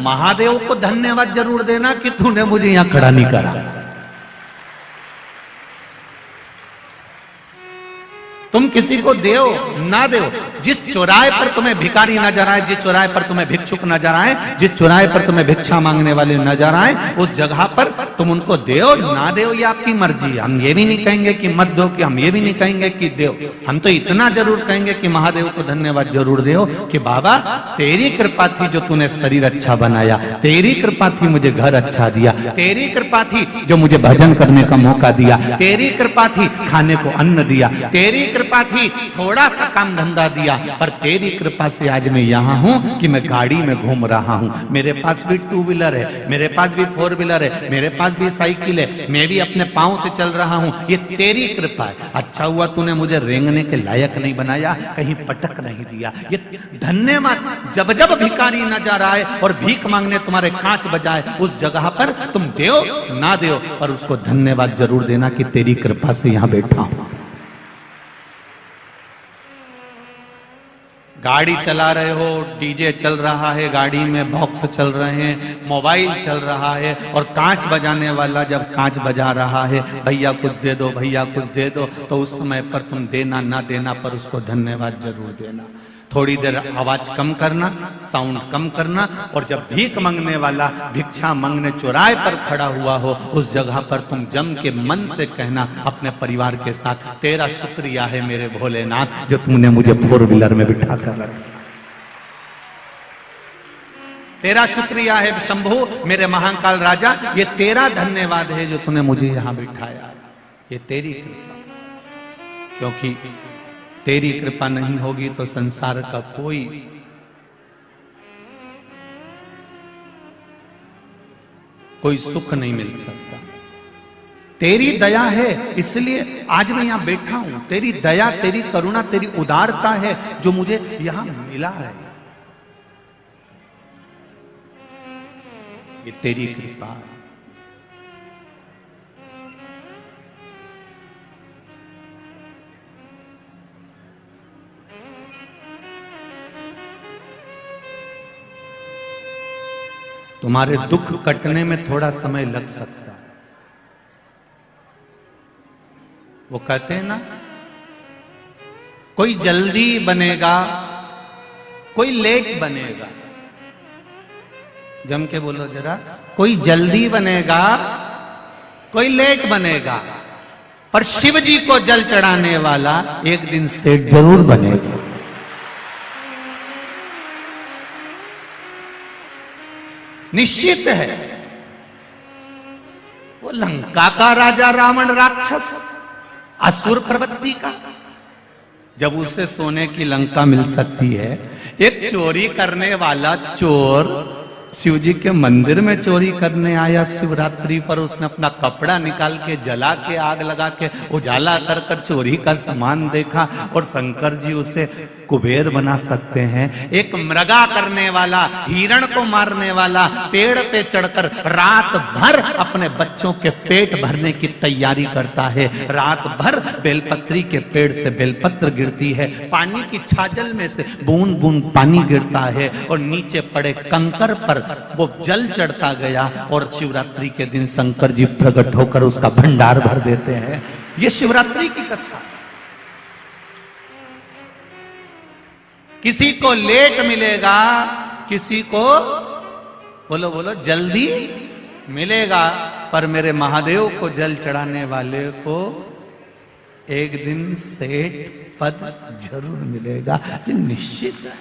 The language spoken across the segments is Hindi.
महादेव को धन्यवाद जरूर देना कि तूने मुझे यहां खड़ा नहीं करा। तुम किसी को देओ ना देओ, जिस चौराहे पर तुम्हें भिखारी नजर आए, जिस चौराहे पर तुम्हें भिक्षुक नजर आए, जिस चौराहे पर तुम्हें भिक्षा मांगने वाले नजर आए, उस जगह पर तुम उनको देओ ना देओ ये आपकी मर्जी। हम ये भी नहीं कहेंगे कि मत दो, कि हम ये भी नहीं कहेंगे कि देओ। हम तो इतना जरूर कहेंगे कि महादेव को धन्यवाद जरूर देओ कि बाबा तेरी कृपा थी जो तूने शरीर अच्छा बनाया, तेरी कृपा थी मुझे घर अच्छा दिया, तेरी कृपा थी जो मुझे भजन करने का मौका दिया, तेरी कृपा थी खाने को अन्न दिया, तेरी कृपा थी थोड़ा सा काम धंधा दिया, पर तेरी कृपा से आज मैं यहाँ हूँ कि मैं गाड़ी में घूम रहा हूँ। मेरे पास भी 2 व्हीलर है, मेरे पास भी 4 व्हीलर है, मेरे पास भी साइकिल है, मैं भी अपने पाँव से चल रहा हूँ। ये तेरी कृपा है। अच्छा हुआ तूने मुझे रेंगने के लायक नहीं बनाया, कहीं पटक नहीं दिया। ये धन्यवाद। जब जब भिखारी नजर आए और भीख मांगने तुम्हारे कांच बजाए, उस जगह पर तुम देओ ना देओ पर उसको धन्यवाद जरूर देना कि तेरी कृपा से यहाँ बैठा हूं। गाड़ी चला रहे हो, डीजे चल रहा है, गाड़ी में बॉक्स चल रहे हैं, मोबाइल चल रहा है, और कांच बजाने वाला जब कांच बजा रहा है, भैया कुछ दे दो, भैया कुछ दे दो, तो उस समय पर तुम देना ना देना पर उसको धन्यवाद जरूर देना। थोड़ी देर आवाज कम करना, साउंड कम करना, और जब भीख मांगने वाला भिक्षा मांगने चौराहे पर खड़ा हुआ हो, उस जगह पर तुम जम के मन से कहना अपने परिवार के साथ, तेरा शुक्रिया है मेरे भोलेनाथ जो तुमने मुझे 4 व्हीलर में बिठा कर रखा। तेरा शुक्रिया है शंभू मेरे महाकाल राजा, ये तेरा धन्यवाद है जो तूने मुझे यहां बिठाया। ये तेरी कृपा, क्योंकि तेरी कृपा नहीं होगी तो संसार का कोई सुख नहीं मिल सकता। तेरी दया है इसलिए आज मैं यहां बैठा हूं। तेरी दया, तेरी करुणा, तेरी उदारता है जो मुझे यहां मिला है। ये तेरी कृपा है। तुम्हारे दुख कटने में थोड़ा समय लग सकता है। वो कहते हैं ना, कोई जल्दी बनेगा, कोई लेट बनेगा। जम के बोलो जरा, कोई जल्दी बनेगा, कोई लेट बनेगा, पर शिव जी को जल चढ़ाने वाला एक दिन सेठ जरूर बनेगा। निश्चित है। वो लंका का राजा रावण राक्षस, असुर प्रवृत्ति का, जब उसे सोने की लंका मिल सकती है, एक चोरी करने वाला चोर शिव जी के मंदिर में चोरी करने आया शिवरात्रि पर, उसने अपना कपड़ा निकाल के जला के आग लगा के उजाला कर कर चोरी का सामान देखा, और शंकर जी उसे कुबेर बना सकते हैं। एक मृगा करने वाला, हिरण को मारने वाला, पेड़ पे चढ़कर रात भर अपने बच्चों के पेट भरने की तैयारी करता है। रात भर बेलपत्री के पेड़ से बेलपत्र गिरती है, पानी की छाजल में से बूंद बूंद पानी गिरता है, और नीचे पड़े कंकर पर वो जल चढ़ता गया, और शिवरात्रि के दिन शंकर जी प्रकट होकर उसका भंडार भर देते हैं। ये शिवरात्रि की कथा। किसी को लेट मिलेगा, किसी को बोलो बोलो जल्दी मिलेगा, पर मेरे महादेव को जल चढ़ाने वाले को एक दिन सेठ पद जरूर मिलेगा। ये निश्चित है,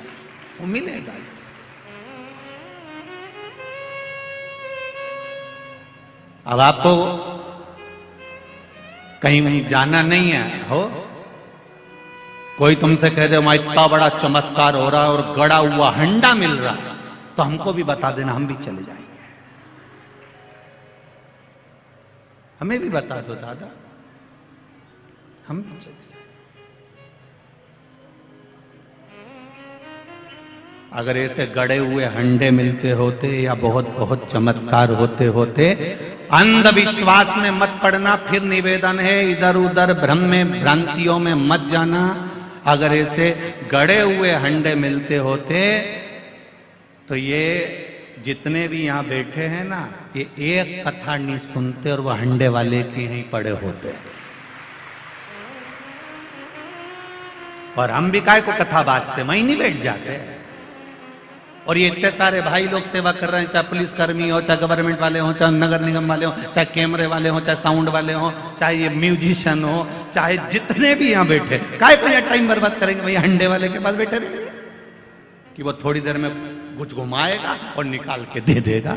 वो मिलेगा। अब आपको कहीं जाना नहीं है, हो कोई तुमसे कह दे वहां इतना बड़ा चमत्कार हो रहा है और गड़ा हुआ हंडा मिल रहा है, तो हमको भी बता देना, हम भी चले जाएंगे। हमें भी बता दो दादा, हम भी चले जाएंगे। अगर ऐसे गड़े हुए हंडे मिलते होते या बहुत बहुत चमत्कार होते होते, अंधविश्वास में मत पड़ना। फिर निवेदन है, इधर उधर भ्रम में भ्रांतियों में मत जाना। अगर ऐसे गड़े हुए हंडे मिलते होते तो ये जितने भी यहाँ बैठे हैं ना, ये एक कथा नहीं सुनते और वो हंडे वाले के यहीं पड़े होते हैं। और हम भी काय को कथा बाजते, वहीं नहीं बैठ जाते। और ये इतने सारे भाई लोग सेवा कर रहे हैं, चाहे पुलिसकर्मी हो, चाहे गवर्नमेंट वाले हो, चाहे नगर निगम वाले हो, चाहे कैमरे वाले हो, चाहे साउंड वाले हो, चाहे ये म्यूजिशियन हो, चाहे जितने भी यहाँ बैठे, काय को यहाँ टाइम बर्बाद करेंगे भैया हंडे वाले के पास बैठे रहेंगे कि वो थोड़ी देर में कुछ घुमाएगा और निकाल के दे देगा।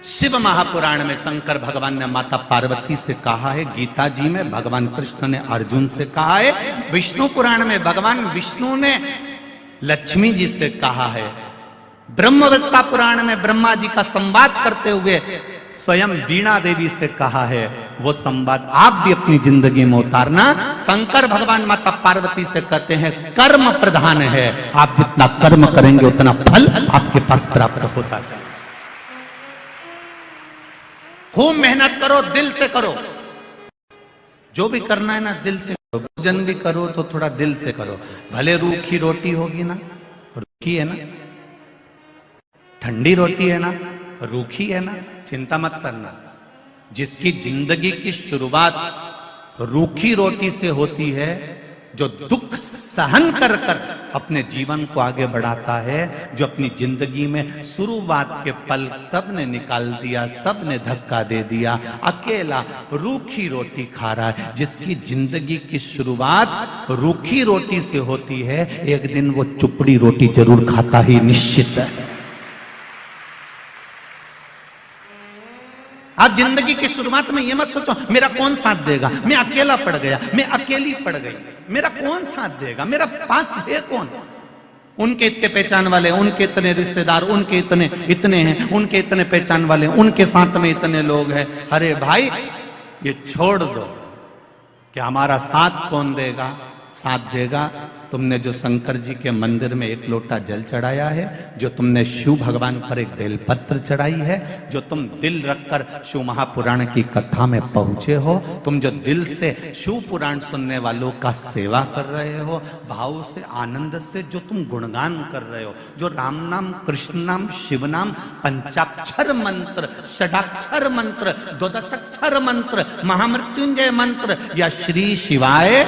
शिव महापुराण में शंकर भगवान ने माता पार्वती से कहा है, गीता जी में भगवान कृष्ण ने अर्जुन से कहा है, विष्णु पुराण में भगवान विष्णु ने लक्ष्मी जी से कहा है, ब्रह्मवृत्ता पुराण में ब्रह्मा जी का संवाद करते हुए स्वयं वीणा देवी से कहा है। वो संवाद आप भी अपनी जिंदगी में उतारना। शंकर भगवान माता पार्वती से कहते हैं कर्म प्रधान है, आप जितना कर्म करेंगे उतना फल आपके पास प्राप्त होता जाए। खूब मेहनत करो, दिल से करो, जो भी करना है ना दिल से करो। भोजन भी करो तो थोड़ा दिल से करो। भले रूखी रोटी होगी ना, रूखी है ना, ठंडी रोटी है ना, रूखी है ना, चिंता मत करना। जिसकी जिंदगी की शुरुआत रूखी रोटी से होती है, जो दुख सहन कर कर अपने जीवन को आगे बढ़ाता है, जो अपनी जिंदगी में शुरुआत के पल सब ने निकाल दिया, सब ने धक्का दे दिया, अकेला रूखी रोटी खा रहा है। जिसकी जिंदगी की शुरुआत रूखी रोटी से होती है, एक दिन वो चुपड़ी रोटी जरूर खाता ही निश्चित है। आप जिंदगी की शुरुआत में ये मत सोचो मेरा कौन साथ देगा, मैं अकेला पड़ गया, मैं अकेली पड़ गई, मेरा कौन साथ देगा, मेरा पास है कौन। उनके इतने पहचान वाले, उनके इतने रिश्तेदार, उनके इतने हैं, उनके इतने पहचान वाले, उनके साथ में इतने लोग हैं। अरे भाई ये छोड़ दो कि हमारा साथ कौन देगा। साथ देगा तुमने जो शंकर जी के मंदिर में एक लोटा जल चढ़ाया है, जो तुमने शिव भगवान पर एक बेलपत्र चढ़ाई है, जो तुम दिल रखकर शिव महापुराण की कथा में पहुंचे हो, तुम जो दिल से शिव पुराण सुनने वालों का सेवा कर रहे हो, भाव से आनंद से जो तुम गुणगान कर रहे हो, जो राम नाम, कृष्ण नाम, शिव नाम, पंचाक्षर मंत्र, षडाक्षर मंत्र, द्वादशाक्षर मंत्र, महामृत्युंजय मंत्र या श्री शिवाय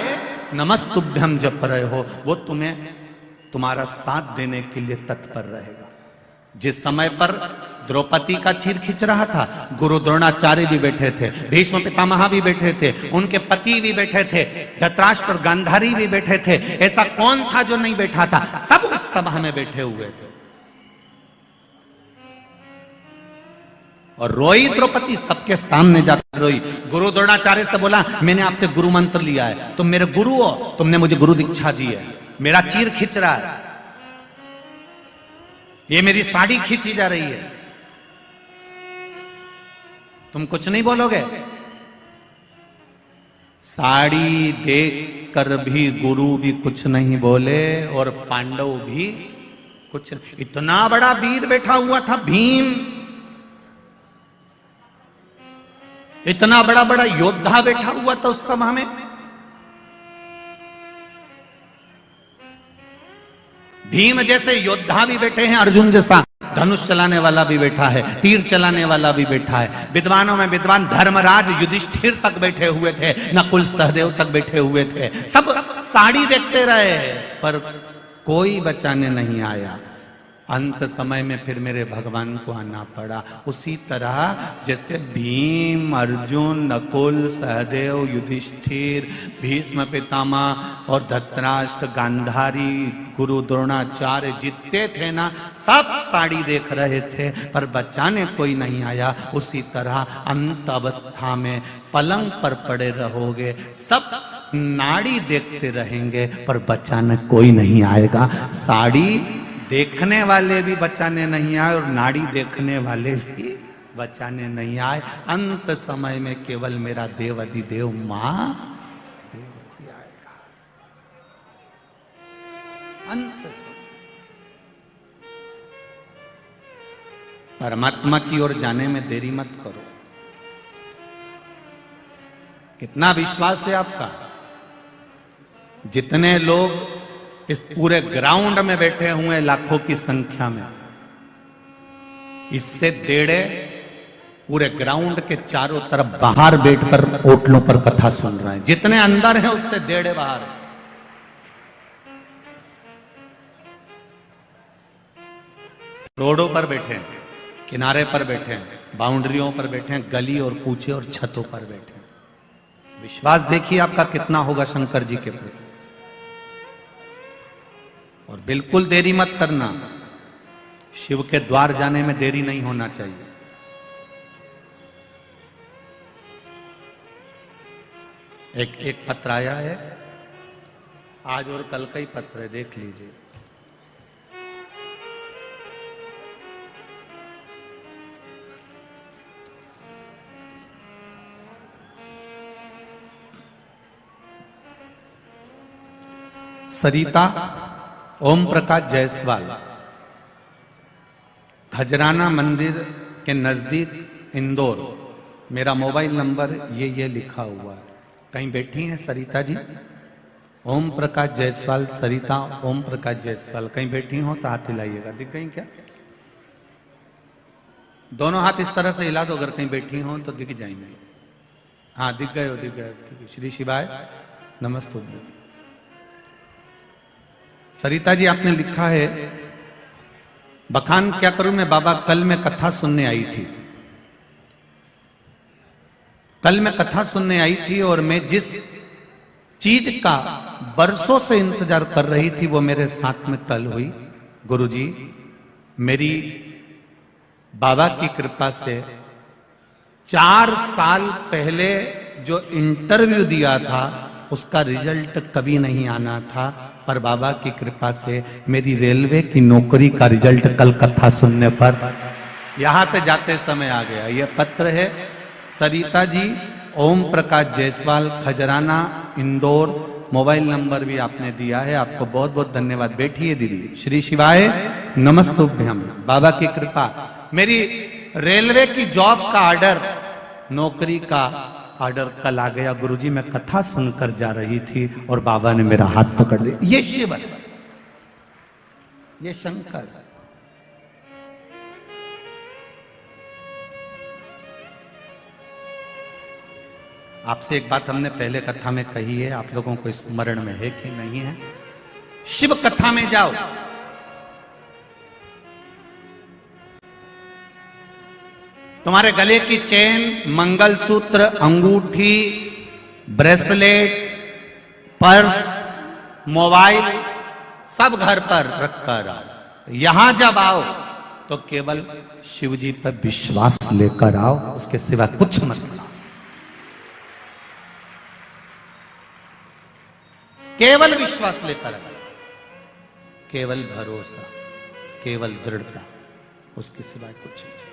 नमस्तुभ्यम जप रहे हो, वो तुम्हें तुम्हारा साथ देने के लिए तत्पर रहेगा। जिस समय पर द्रौपदी का चीर खींच रहा था, गुरु द्रोणाचार्य भी बैठे थे, भीष्म पितामह भी बैठे थे, उनके पति भी बैठे थे, धृतराष्ट्र और गांधारी भी बैठे थे। ऐसा कौन था जो नहीं बैठा था? सब उस सभा में बैठे हुए थे। और रोई द्रौपदी, सबके सामने जाकर रोई। गुरु द्रोणाचार्य से बोला मैंने आपसे गुरु मंत्र लिया है, तुम मेरे गुरु हो, तुमने मुझे गुरु दीक्षा दी है, मेरा चीर खींच रहा है, ये मेरी साड़ी खींची जा रही है, तुम कुछ नहीं बोलोगे? साड़ी देख कर भी गुरु भी कुछ नहीं बोले और पांडव भी कुछ नहीं। इतना बड़ा वीर बैठा हुआ था भीम, इतना बड़ा बड़ा योद्धा बैठा हुआ था उस सभा में। भीम जैसे योद्धा भी बैठे हैं, अर्जुन जैसा धनुष चलाने वाला भी बैठा है, तीर चलाने वाला भी बैठा है। विद्वानों में विद्वान धर्मराज युधिष्ठिर तक बैठे हुए थे, नकुल सहदेव तक बैठे हुए थे। सब साड़ी देखते रहे पर कोई बचाने नहीं आया। अंत समय में फिर मेरे भगवान को आना पड़ा। उसी तरह जैसे भीम, अर्जुन, नकुल, सहदेव, युधिष्ठिर, भीष्म पितामह और धृतराष्ट्र, गांधारी, गुरु द्रोणाचार्य जितने थे ना, सब साड़ी देख रहे थे पर बचाने कोई नहीं आया। उसी तरह अंत अवस्था में पलंग पर पड़े रहोगे, सब नाड़ी देखते रहेंगे पर बचाने कोई नहीं आएगा। साड़ी देखने वाले भी बचाने नहीं आए और नाड़ी देखने वाले भी बचाने नहीं आए। अंत समय में केवल मेरा देव अधिदेव मां आएगा। अंत समय परमात्मा की ओर जाने में देरी मत करो। कितना विश्वास है आपका? जितने लोग इस पूरे ग्राउंड में बैठे हुए लाखों की संख्या में, इससे डेढ़े पूरे ग्राउंड के चारों तरफ बाहर बैठकर ओटलों पर कथा सुन रहे हैं। जितने अंदर हैं उससे डेढ़े बाहर हैं। रोडों पर बैठे हैं, किनारे पर बैठे हैं, बाउंड्रियों पर बैठे हैं, गली और कूचे और छतों पर बैठे हैं। विश्वास देखिए आपका कितना होगा शंकर जी के प्रति। और बिल्कुल देरी मत करना, शिव के द्वार जाने में देरी नहीं होना चाहिए। एक पत्र आया है, आज और कल का ही पत्र है, देख लीजिए। सरिता ओम प्रकाश जायसवाल, खजराना मंदिर के नजदीक इंदौर। मेरा मोबाइल नंबर ये लिखा हुआ है। कहीं बैठी हैं सरिता जी? ओम प्रकाश जायसवाल, सरिता ओम प्रकाश जायसवाल कहीं बैठी हो तो हाथ हिलाइएगा। दिख गई क्या? दोनों हाथ इस तरह से हिला दो, अगर कहीं बैठी हो तो दिख जाएंगे। हाँ दिख गए हो, दिख गए। श्री शिवाय नमस्ते। सरिता जी आपने लिखा है, बखान क्या करूं मैं बाबा, कल मैं कथा सुनने आई थी। कल मैं कथा सुनने आई थी और मैं जिस चीज का बरसों से इंतजार कर रही थी वो मेरे साथ में कल हुई। गुरुजी, मेरी बाबा की कृपा से 4 साल पहले जो इंटरव्यू दिया था उसका रिजल्ट कभी नहीं आना था, पर बाबा की कृपा से मेरी रेलवे की नौकरी का रिजल्ट कल कथा सुनने पर यहां से जाते समय आ गया। यह पत्र है सरिता जी, ओम प्रकाश जायसवाल, खजराना, इंदौर। मोबाइल नंबर भी आपने दिया है, आपको बहुत बहुत धन्यवाद। बैठिए दीदी। श्री शिवाय नमस्तुभ्यम। बाबा की कृपा, मेरी रेलवे की जॉब का ऑर्डर, नौकरी का ऑर्डर कल आ गया। गुरुजी मैं कथा सुनकर जा रही थी और बाबा ने मेरा हाथ पकड़ लिया। ये शिव है, ये शंकर। आपसे एक बात हमने पहले कथा में कही है, आप लोगों को स्मरण में है कि नहीं है? शिव कथा में जाओ, तुम्हारे गले की चेन, मंगलसूत्र, अंगूठी, ब्रेसलेट, पर्स, मोबाइल सब घर पर रखकर आओ। यहां जब आओ तो केवल शिव जी पर विश्वास लेकर आओ, उसके सिवा कुछ मत लाओ। केवल विश्वास लेकर आओ, केवल भरोसा, केवल दृढ़ता, उसके सिवाय कुछ नहीं।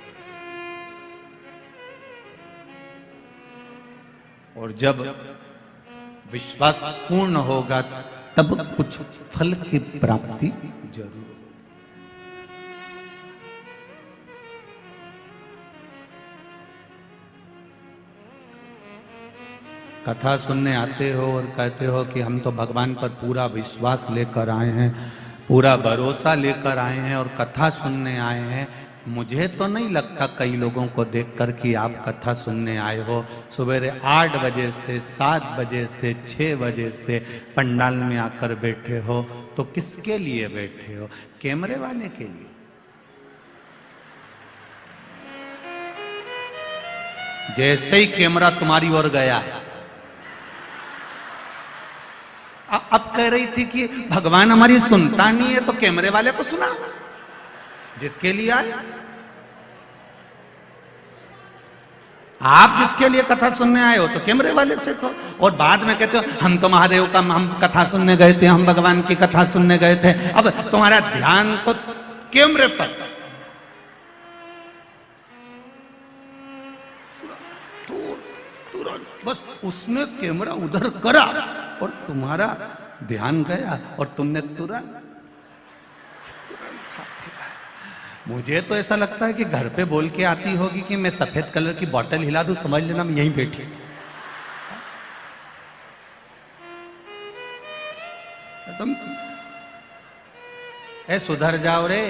और जब विश्वास पूर्ण होगा तब कुछ फल की प्राप्ति जरूर। कथा सुनने आते हो और कहते हो कि हम तो भगवान पर पूरा विश्वास लेकर आए हैं, पूरा भरोसा लेकर आए हैं और कथा सुनने आए हैं। मुझे तो नहीं लगता कई लोगों को देखकर कि आप कथा सुनने आए हो। सवेरे 8 बजे से 7 बजे से 6 बजे से पंडाल में आकर बैठे हो, तो किसके लिए बैठे हो? कैमरे वाले के लिए? जैसे ही कैमरा तुम्हारी ओर गया, अब कह रही थी कि भगवान हमारी सुनता नहीं है तो कैमरे वाले को सुना। जिसके लिए आए आप, जिसके लिए कथा सुनने आए हो तो कैमरे वाले से कहो। और बाद में कहते हो हम तो महादेव का, हम कथा सुनने गए थे, हम भगवान की कथा सुनने गए थे। अब तुम्हारा ध्यान तो कैमरे पर। तुरंत बस उसने कैमरा उधर करा और तुम्हारा ध्यान गया और तुमने तुरंत मुझे तो ऐसा लगता है कि घर पे बोल के आती होगी कि मैं सफेद कलर की बोतल हिला दूं, समझ लेना मैं यहीं बैठी। तुम ए सुधर जाओ रे,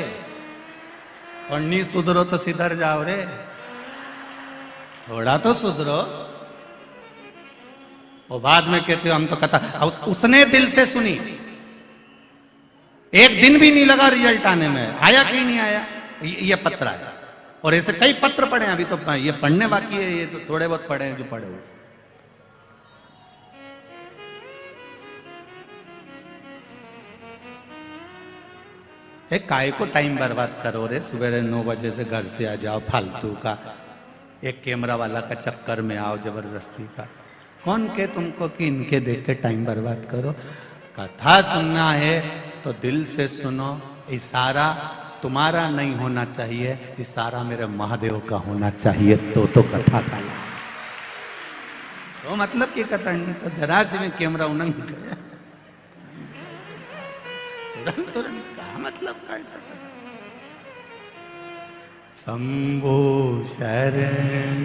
और नहीं सुधरो तो सिधर जाओ रे, थोड़ा तो सुधरो। वो बाद में कहते हो हम तो कथा, उसने दिल से सुनी, एक दिन भी नहीं लगा रिजल्ट आने में, आया कि नहीं आया, ये पत्र आया। और ऐसे कई पत्र पढ़े, अभी तो ये पढ़ने बाकी है, ये तो थोड़े बहुत पढ़े हैं जो पढ़े हुए। एक काय को टाइम बर्बाद करो रे, सुबह 9 बजे से घर से आ जाओ फालतू का, एक कैमरा वाला का चक्कर में आओ जबरदस्ती का। कौन के तुमको कि इनके देख के टाइम बर्बाद करो। कथा सुनना है तो दिल से सुनो, इशारा तुम्हारा नहीं होना चाहिए, इशारा मेरे महादेव का होना चाहिए, तो कथा का तो मतलब की कथा नहीं तो जरा से में कैमरा उनंग गया तुरंत कहा मतलब कैसा। शंभो शरण